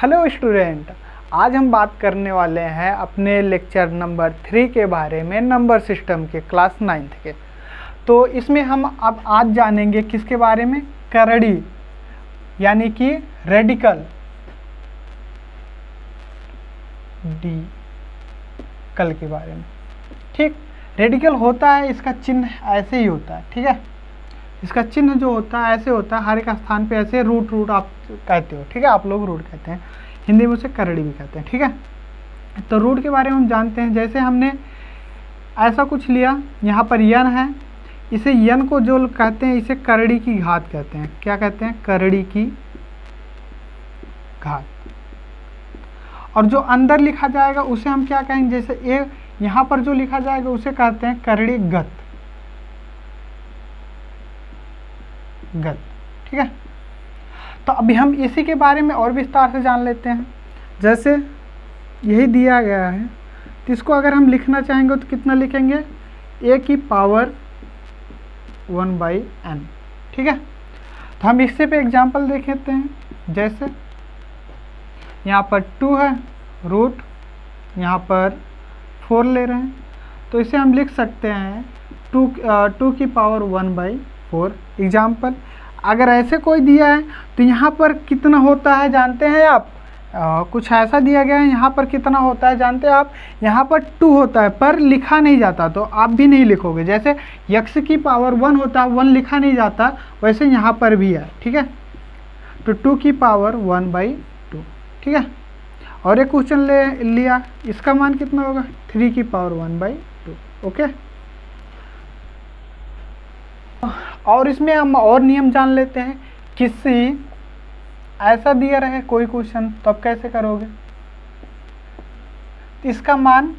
Hello student, आज हम बात करने वाले हैं अपने लेक्चर नंबर 3 के बारे में, नंबर सिस्टम के क्लास 9th के। तो इसमें हम अब आज जानेंगे किसके बारे में, करड़ी यानी कि रेडिकल कल के बारे में। ठीक, रेडिकल होता है, इसका चिन्ह ऐसे ही होता है। ठीक है, इसका चिन्ह जो होता है ऐसे होता है, हर एक स्थान पे ऐसे रूट आप कहते हो। ठीक है, आप लोग रूट कहते हैं, हिंदी में उसे करड़ी भी कहते हैं। ठीक है, तो रूट के बारे में हम जानते हैं। जैसे हमने ऐसा कुछ लिया, यहाँ पर यन है, इसे यन को जो कहते हैं इसे करड़ी की घात कहते हैं। क्या कहते हैं? करड़ी की घात। और जो अंदर लिखा जाएगा उसे हम क्या कहेंगे? जैसे ए यहाँ पर जो लिखा जाएगा उसे कहते हैं करड़ी गत। ठीक है, तो अभी हम इसी के बारे में और विस्तार से जान लेते हैं। जैसे यही दिया गया है, तो इसको अगर हम लिखना चाहेंगे तो कितना लिखेंगे? a की पावर 1/n। ठीक है, तो हम इससे पे एग्जांपल देख लेते हैं। जैसे यहाँ पर 2 है, रूट यहाँ पर 4 ले रहे हैं, तो इसे हम लिख सकते हैं 2 की पावर 1/4। एग्जाम्पल अगर ऐसे कोई दिया है तो यहाँ पर कितना होता है जानते हैं आप? कुछ ऐसा दिया गया है, यहाँ पर कितना होता है जानते हैं आप? यहाँ पर 2 होता है पर लिखा नहीं जाता, तो आप भी नहीं लिखोगे। जैसे x की पावर 1 होता है, 1 लिखा नहीं जाता, वैसे यहाँ पर भी है। ठीक है, तो 2 की पावर 1/2। ठीक है, और एक क्वेश्चन लिया, इसका मान कितना होगा? 3 की पावर 1/2। ओके, और इसमें हम और नियम जान लेते हैं। किसी ऐसा दिया रहे कोई क्वेश्चन, तो अब कैसे करोगे? तो इसका मान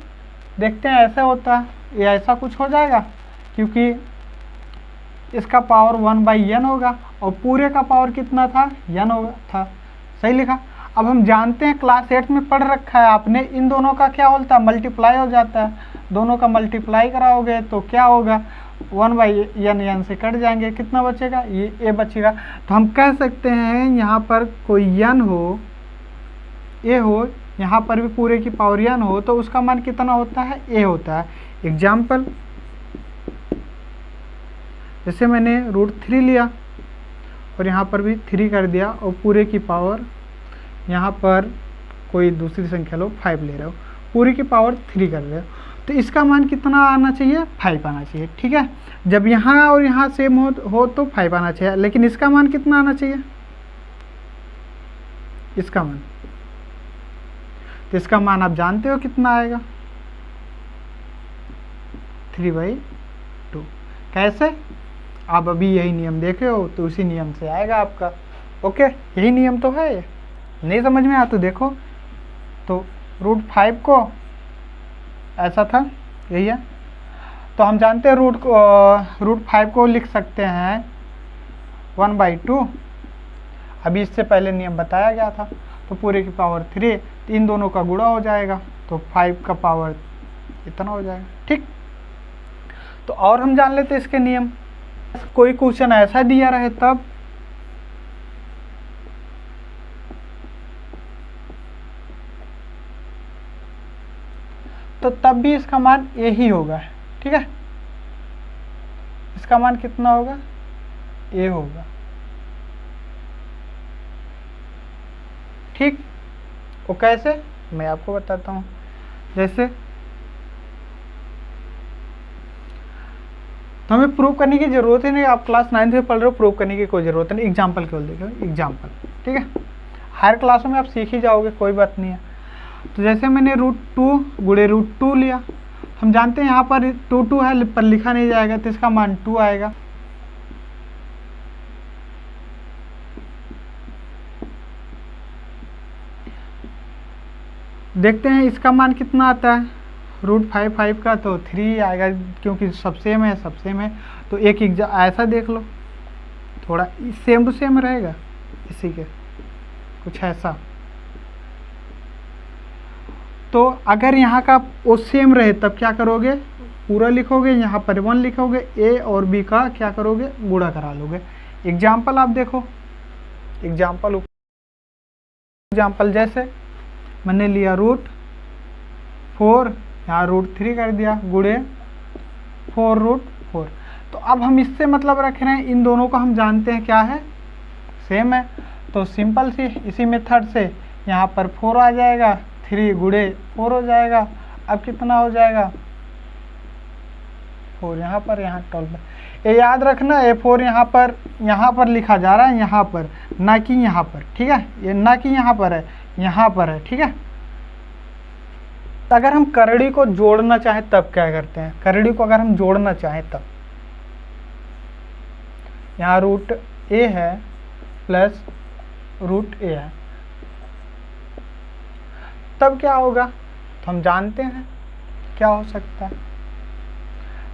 देखते हैं, ऐसा होता है या ऐसा कुछ हो जाएगा, क्योंकि इसका पावर 1/n होगा और पूरे का पावर कितना था? n होगा था। सही लिखा। अब हम जानते हैं, क्लास 8 में पढ़ रखा है आपने, इन दोनों का क्या होता है? मल्टीप्लाई हो जाता है। दोनों का मल्टीप्लाई कराओगे तो क्या होगा? 1/n से कट जाएंगे, कितना बचेगा? ये a बचेगा। तो हम कह सकते हैं यहाँ पर कोई n हो, a हो, यहाँ पर भी पूरे की पावर n हो, तो उसका मान कितना होता है? a होता है। एग्जाम्पल जैसे मैंने √3 लिया और यहाँ पर भी 3 कर दिया, और पूरे की पावर यहाँ पर कोई दूसरी संख्या लो 5 ले रहे हो, पूरी की पावर 3 कर रहे हो, तो इसका मान कितना आना चाहिए? 5 आना चाहिए। ठीक है, जब यहाँ और यहाँ सेम हो तो 5 आना चाहिए, लेकिन इसका मान कितना आना चाहिए? इसका मान, तो इसका मान आप जानते हो कितना आएगा? 3/2। कैसे? आप अभी यही नियम देखे हो, तो उसी नियम से आएगा आपका। ओके, यही नियम तो है। नहीं समझ में आया तो देखो, तो √5 को ऐसा था, यही है। तो हम जानते हैं √5 को लिख सकते हैं 1/2। अभी इससे पहले नियम बताया गया था, तो पूरे की पावर 3, तो इन दोनों का गुणा हो जाएगा, तो 5 का पावर इतना हो जाएगा। ठीक, तो और हम जान लेते हैं इसके नियम। कोई क्वेश्चन ऐसा दिया रहे तब तो तब भी इसका मान a ही होगा। ठीक है, इसका मान कितना होगा? a होगा। ठीक, वो कैसे? मैं आपको बताता हूँ। जैसे तो हमें प्रूव करने की जरूरत ही नहीं, आप क्लास 9th में पढ़ रहे हो, प्रूव करने की कोई ज़रूरत नहीं। एग्जाम्पल केवल देखो, एग्जाम्पल। ठीक है, हायर क्लासों में आप सीख ही जाओगे, कोई बात नहीं है। तो जैसे मैंने √2 गुणे √2 लिया, हम जानते हैं यहाँ पर 2 है पर लिखा नहीं जाएगा, तो इसका मान 2 आएगा। देखते हैं इसका मान कितना आता है? √5 का तो 3 आएगा, क्योंकि सब सेम है, सब सेम है। तो एक ऐसा देख लो, थोड़ा सेम टू सेम रहेगा इसी के, कुछ ऐसा। तो अगर यहाँ का वो सेम रहे तब क्या करोगे? पूरा लिखोगे, यहाँ पर 1 लिखोगे, a और b का क्या करोगे? गुणा करा लोगे। एग्जाम्पल आप देखो, एग्जाम्पल एग्जाम्पल जैसे मैंने लिया √4, यहाँ √3 कर दिया गुणे 4√4। तो अब हम इससे मतलब रख रहे हैं, इन दोनों को हम जानते हैं क्या है, सेम है। तो सिंपल सी इसी मेथड से यहाँ पर 4 आ जाएगा, 3 गुणे 4 हो जाएगा। अब कितना हो जाएगा 4 यहाँ पर, यहाँ 12। ये याद रखना, ये 4 यहाँ पर लिखा जा रहा है, यहाँ पर ना कि यहाँ पर, ठीक है। ये ना कि यहाँ पर है, यहाँ पर है, ठीक है। तो अगर हम करड़ी को जोड़ना चाहें तब क्या करते हैं, करड़ी को अगर हम जोड़ना चाहें तब यहाँ √a है प्लस √a है, तब क्या होगा, तो हम जानते हैं क्या हो सकता है।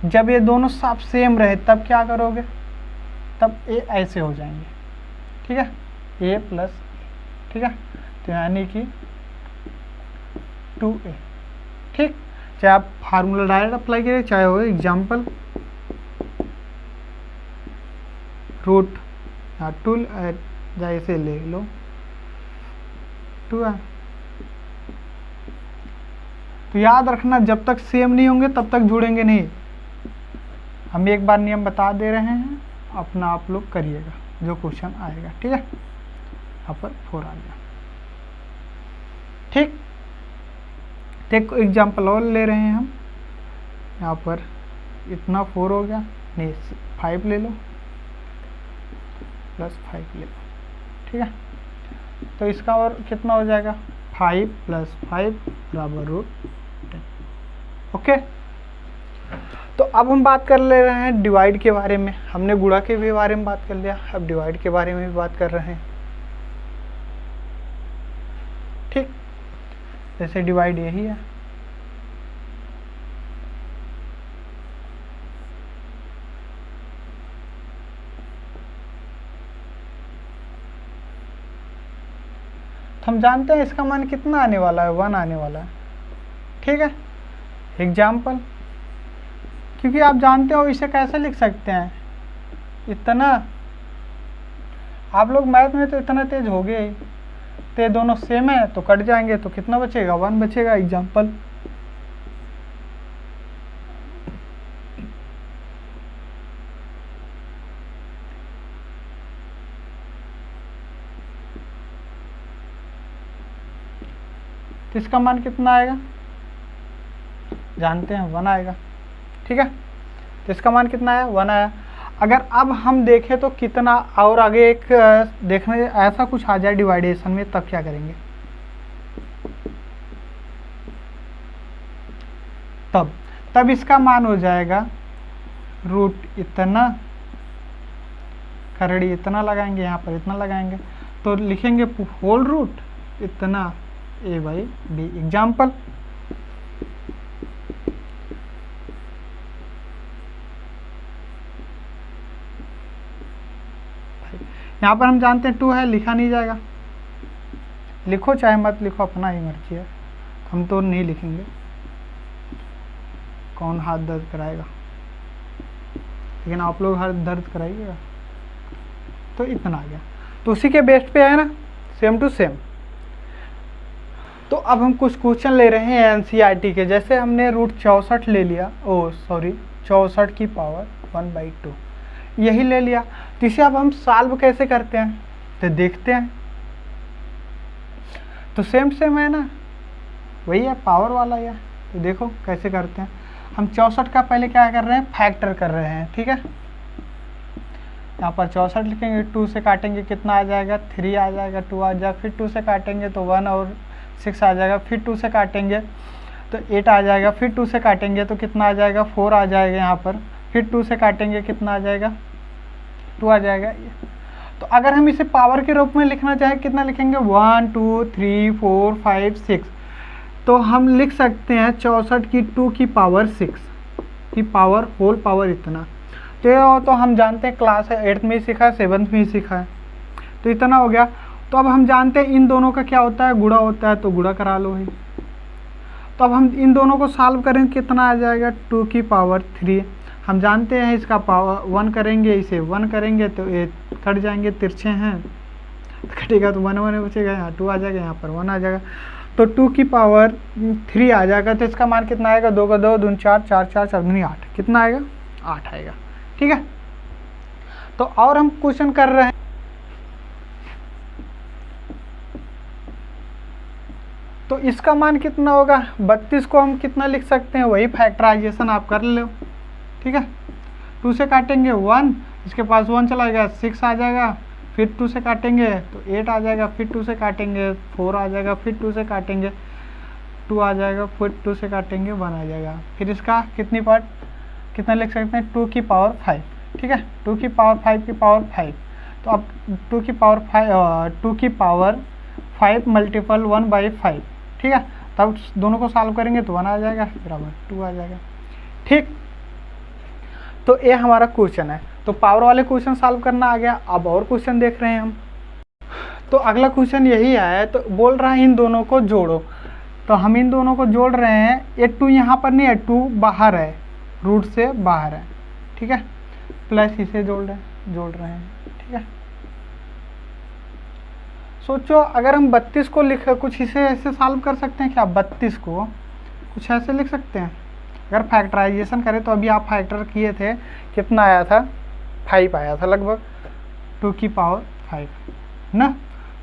जब ये दोनों सब सेम रहे तब क्या करोगे, तब ए ऐसे हो जाएंगे, ठीक है, a प्लस, ठीक है। तो यानी कि 2a, ठीक। चाहे आप फार्मूला डायरेक्ट अप्लाई करें, चाहे हो एग्जाम्पल √2 जैसे ले लो 2 है। तो याद रखना, जब तक सेम नहीं होंगे तब तक जुड़ेंगे नहीं। हम एक बार नियम बता दे रहे हैं, अपना आप लोग करिएगा जो क्वेश्चन आएगा, ठीक है। यहाँ पर 4 आ गया, ठीक। एक एग्जाम्पल और ले रहे हैं हम, यहाँ पर इतना 4 हो गया, नहीं 5 ले लो प्लस 5 ले लो, ठीक है। तो इसका और कितना हो जाएगा 5 + 5 = √10, ओके। तो अब हम बात कर ले रहे हैं डिवाइड के बारे में। हमने गुणा के भी बारे में बात कर लिया, अब डिवाइड के बारे में भी बात कर रहे हैं, ठीक। जैसे डिवाइड यही है, तो हम जानते हैं इसका मान कितना आने वाला है, 1 आने वाला है, ठीक है। एग्जाम्पल, क्योंकि आप जानते हो इसे कैसे लिख सकते हैं, इतना, आप लोग मैथ में तो इतना तेज हो गए, तो ये दोनों सेम है तो कट जाएंगे, तो कितना बचेगा 1 बचेगा। एग्जाम्पल तो इसका मान कितना आएगा, जानते हैं 1 आएगा, ठीक है। तो इसका मान कितना आया 1 आया। अगर अब हम देखें तो कितना और आगे एक देखने ऐसा कुछ आ जाए डिवाइडेशन में, तब क्या करेंगे, तब इसका मान हो जाएगा रूट इतना, करड़ी इतना लगाएंगे, यहाँ पर इतना लगाएंगे, तो लिखेंगे होल रूट इतना a/b। एग्जाम्पल यहाँ पर हम जानते हैं 2 है, लिखा नहीं जाएगा, लिखो चाहे मत लिखो, अपना ही मर्जी है, हम तो नहीं लिखेंगे, कौन हाथ दर्द कराएगा, लेकिन आप लोग हाथ दर्द कराइएगा। तो इतना आ गया, तो उसी के बेस्ट पे है ना, सेम टू सेम। तो अब हम कुछ क्वेश्चन ले रहे हैं एनसीईआरटी के, जैसे हमने √64 ले लिया, 64 की पावर 1/2 यही ले लिया। तो इसे अब हम सॉल्व कैसे करते हैं तो देखते हैं। तो सेम है ना, वही है पावर वाला है। तो देखो कैसे करते हैं, हम 64 का पहले क्या कर रहे हैं, फैक्टर कर रहे हैं, ठीक है। यहाँ पर 64 लिखेंगे, 2 से काटेंगे कितना आ जाएगा 3 आ जाएगा, 2 आ जाएगा, फिर 2 से काटेंगे तो 1 और 6 आ जाएगा, फिर 2 से काटेंगे तो 8 आ जाएगा, फिर 2 से काटेंगे तो कितना आ जाएगा 4 आ जाएगा यहाँ पर, फिर 2 से काटेंगे कितना आ जाएगा 2 आ जाएगा। तो अगर हम इसे पावर के रूप में लिखना चाहें कितना लिखेंगे 1 2 3 4 5 6, तो हम लिख सकते हैं 64 की 2 की पावर 6 की पावर होल पावर इतना। तो हम जानते हैं क्लास है 8th में ही सीखा है, 7th में ही सीखा है, तो इतना हो गया। तो अब हम जानते हैं इन दोनों का क्या होता है, गुणा होता है, तो गुणा करा लो ही। तो अब हम इन दोनों को सॉल्व करेंगे कितना आ जाएगा 2 की पावर 3। हम जानते हैं इसका पावर 1 करेंगे, इसे 1 करेंगे तो ये कट जाएंगे, तिरछे हैं, कटेगा तो 1 1 बचेगा, यहाँ 2 आ जाएगा, यहाँ पर 1 आ जाएगा, तो 2 की पावर 3 आ जाएगा। तो इसका मान कितना आएगा, 2 का 2 दूनी 4, 4 4 4 दूनी 8, कितना आएगा 8 आएगा। ठीक है, तो और हम क्वेश्चन कर रहे हैं, तो इसका मान कितना होगा, 32 को हम कितना लिख सकते हैं, वही फैक्टराइजेशन आप कर लो। ठीक है, 2 से काटेंगे 1, इसके पास 1 चला गया 6 आ जाएगा, फिर 2 से काटेंगे तो 8 आ जाएगा, फिर 2 से काटेंगे 4 आ जाएगा, फिर 2 से काटेंगे 2 आ जाएगा, फिर 2 से काटेंगे 1 आ जाएगा। फिर इसका कितनी पार्ट कितना लिख सकते हैं, 2 की पावर 5। ठीक है, 2 की पावर 5 की पावर 5, तो अब 2 की पावर 5 मल्टीपल 1/5। ठीक है, तब दोनों को सॉल्व करेंगे तो 1 आ जाएगा बराबर 2 आ जाएगा। ठीक, तो ये हमारा क्वेश्चन है। तो पावर वाले क्वेश्चन सॉल्व करना आ गया। अब और क्वेश्चन देख रहे हैं हम। तो अगला क्वेश्चन यही है, तो बोल रहा है इन दोनों को जोड़ो। तो हम इन दोनों को जोड़ रहे हैं, ये 2 यहाँ पर नहीं है, 2 बाहर है, रूट से बाहर है। ठीक है, प्लस इसे जोड़ रहे हैं। ठीक है, सोचो अगर हम 32 को लिख कुछ इसे ऐसे सॉल्व कर सकते हैं क्या, 32 को कुछ ऐसे लिख सकते हैं। अगर फैक्टराइजेशन करें तो अभी आप फैक्टर किए थे, कितना आया था, 5 आया था लगभग, 2 की पावर 5 ना,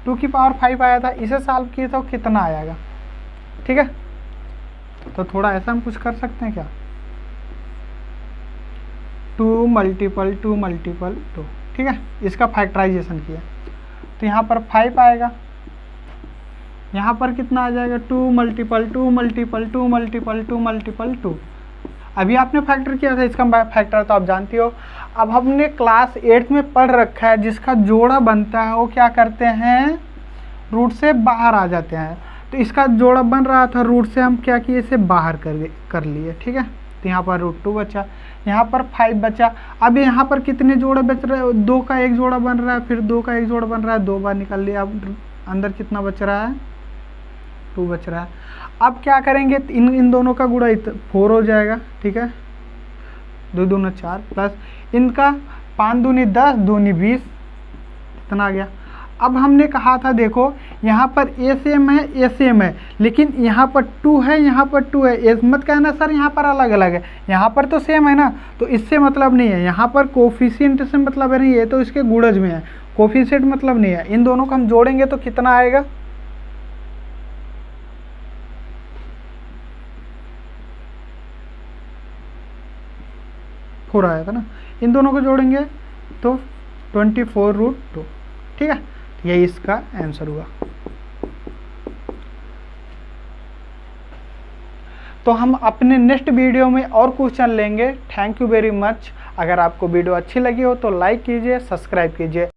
2 की पावर 5 आया था। इसे सॉल्व किए तो कितना आएगा। ठीक है, तो थोड़ा ऐसा हम कुछ कर सकते हैं क्या, 2 मल्टीपल 2 मल्टीपल 2। ठीक है, इसका फैक्टराइजेशन किया तो यहाँ पर 5 आएगा, यहाँ पर कितना आ जाएगा, 2 मल्टीपल 2 मल्टीपल 2 मल्टीपल 2 मल्टीपल 2। अभी आपने फैक्टर किया था, इसका फैक्टर तो आप जानती हो। अब हमने क्लास 8 में पढ़ रखा है, जिसका जोड़ा बनता है वो क्या करते हैं, रूट से बाहर आ जाते हैं। तो इसका जोड़ा बन रहा था, रूट से हम क्या किए, इसे बाहर कर लिए। ठीक है, तो यहाँ पर √2 बचा, यहाँ पर 5 बचा। अब यहाँ पर कितने जोड़े बच रहे हैं, 2 का एक जोड़ा बन रहा है, फिर 2 का एक जोड़ा बन रहा है, 2 बार निकाल लिया। अब अंदर कितना बच रहा है, 2 बच रहा है। अब क्या करेंगे, इन दोनों का गुणा 4 हो जाएगा। ठीक है, 2 दूनी 4 प्लस इनका 5 दूनी 10 दूनी 20, कितना आ गया। अब हमने कहा था देखो, यहाँ पर ए सेम है, ए सेम है, लेकिन यहाँ पर 2 है, यहाँ पर 2 है। ए मत कहना सर यहाँ पर अलग अलग है, यहाँ पर तो सेम है ना, तो इससे मतलब नहीं है। यहाँ पर कोफिशिएंट से मतलब है नहीं, ये तो इसके गुणज में है, कोफिशिएंट मतलब नहीं है। इन दोनों को हम जोड़ेंगे तो कितना आएगा, 4 आया था ना। इन दोनों को जोड़ेंगे तो 24√2। ठीक है, यही इसका आंसर हुआ। तो हम अपने नेक्स्ट वीडियो में और क्वेश्चन लेंगे। Thank you very much. अगर आपको वीडियो अच्छी लगी हो तो लाइक कीजिए, सब्सक्राइब कीजिए।